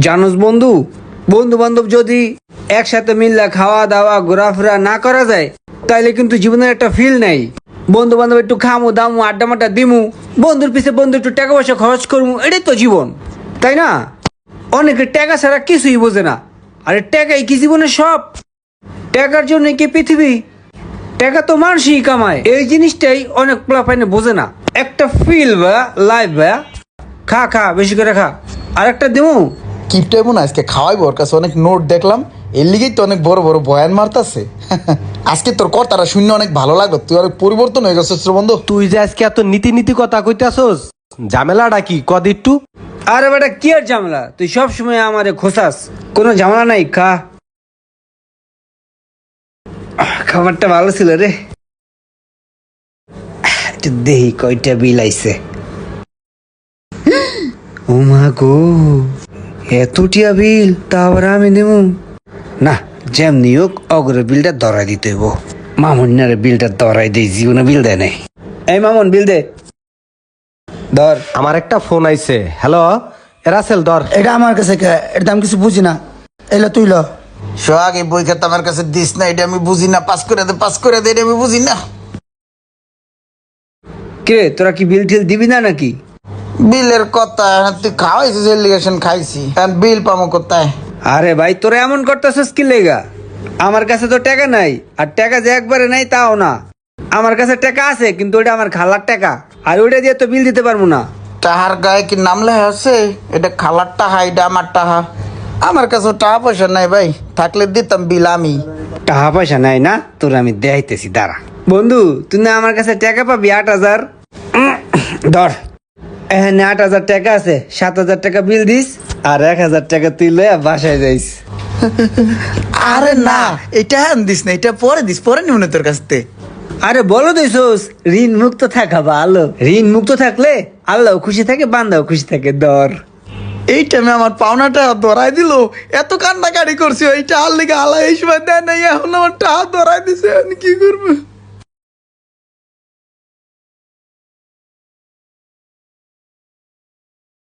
জানোস বন্ধু, বন্ধু বান্ধব যদি একসাথে মিললে খাওয়া দাওয়া ঘোরাফেরা না করা যায় তাইলে কিন্তু জীবনের একটা ফিল নাই। বন্ধু বান্ধব একটু খামু দামু আড্ডা মাড্ডা দিমু, বন্ধুর পিছে বন্ধু একটু টাকা পয়সা খরচ করবো, এটাই তো জীবন, তাই না? অনেকে টাকা ছাড়া কিছুই বোঝে না। আরে টাকাই কি জীবনের সব? টাকার জন্য কি পৃথিবী? টাকা তো মানুষই কামায়, এই জিনিসটাই অনেক পোলাপাইনে বোঝে না। একটা ফিল বা লাইফ বা খা খা বেশি করে খা, আর একটা দিমু। কিপটাই মনে হয় আজকে খাওয়াইবো, ওর কাছে অনেক নোট দেখলাম, এর লিগেই তো অনেক বড় বড় বয়ান মারতাছে। আজকে তোর কথাটা শুনে অনেক ভালো লাগলো, তুই অনেক পরিবর্তন হয়ে গেছিস রে বন্ধু। তুই যে আজকে এত নীতি নীতি কথা কইতাছস, ঝামেলাটা কি কদ একটু? আরে বেটা কি আর ঝামেলা, তুই সব সময় আমারে খোসাস, কোনো ঝামেলা নাই, খা। খাবারটা ভালো ছিল রে। একটু দেহি কয়টা বিল আইছে। ও মা গো, এতটিয়া বিল, তা আবার আমি দেবো না? যেমনি হোক অগরে বিলটা ধরাই দিতে হইব। মামুন্নারে বিলটা ধরাই দেই, জীবনে বিল দেয় নাই। এই মামুন বিল দে, ধর। আমার একটা ফোন আইছে। হ্যালো রাসেল, ধর। এটা আমার কাছে এর দাম কিছু বুঝি না, এলো তুই ল। সোহাগ, এই বই খাতা আমার কাছে দিস না, এটা আমি বুঝি না। পাস করে দে, পাস করে দে, এটা আমি বুঝি না। কে তোরা কি বিল টিল দিবি না নাকি? বিলের কথা তুই খাওয়াইছিস, এলিগেশন খাইছি, বিল পামো কোথায়? আরে ভাই তোরা এমন করতেছিস কি লেগা? আমার কাছে তো টাকা নাই, আর টাকা যে একবারে নাই তাও না। আমার কাছে টাকা আছে, কিন্তু ওটা আমার খালার টাকা, আর ওইটা দিয়ে তো বিল দিতে পারবো না। টাহার গায়ে কি নাম লেখা আছে? এটা খালার টাহা, এটা আমার টাহা। আমার কাছে টাকা পয়সা নাই ভাই, থাকলে দিতাম বিল আমি। টাকা পয়সা নাই না তোর, আমি দেখাইতেছি দাঁড়া। বন্ধু তুই না আমার কাছে টাকা পাবি 8,000। ধর, এখানে 8,000 টাকা আছে, 7,000 টাকা বিল দিস, আর 1,000 টাকা তুই লয়ে বাসায় যাইস। আরে না, এটা দিস না, এটা পরে দিস, পরে নিব না তোর কাছ থেকে। আরে বলো দিছোস, ঋণ মুক্ত থাকা ভালো। ঋণ মুক্ত থাকলে আল্লাহ খুশি থাকে, বান্দাও খুশি থাকে। ধর। এই টাইমে আমার পাওনাটা ধরাই দিল, এত কান্নাকাটি করছি, এইটা আর লিগে আল্লাহ এই সময় দেয় নাই, এখন আমার টাকা ধরাই দিছে, আমি কি করবো?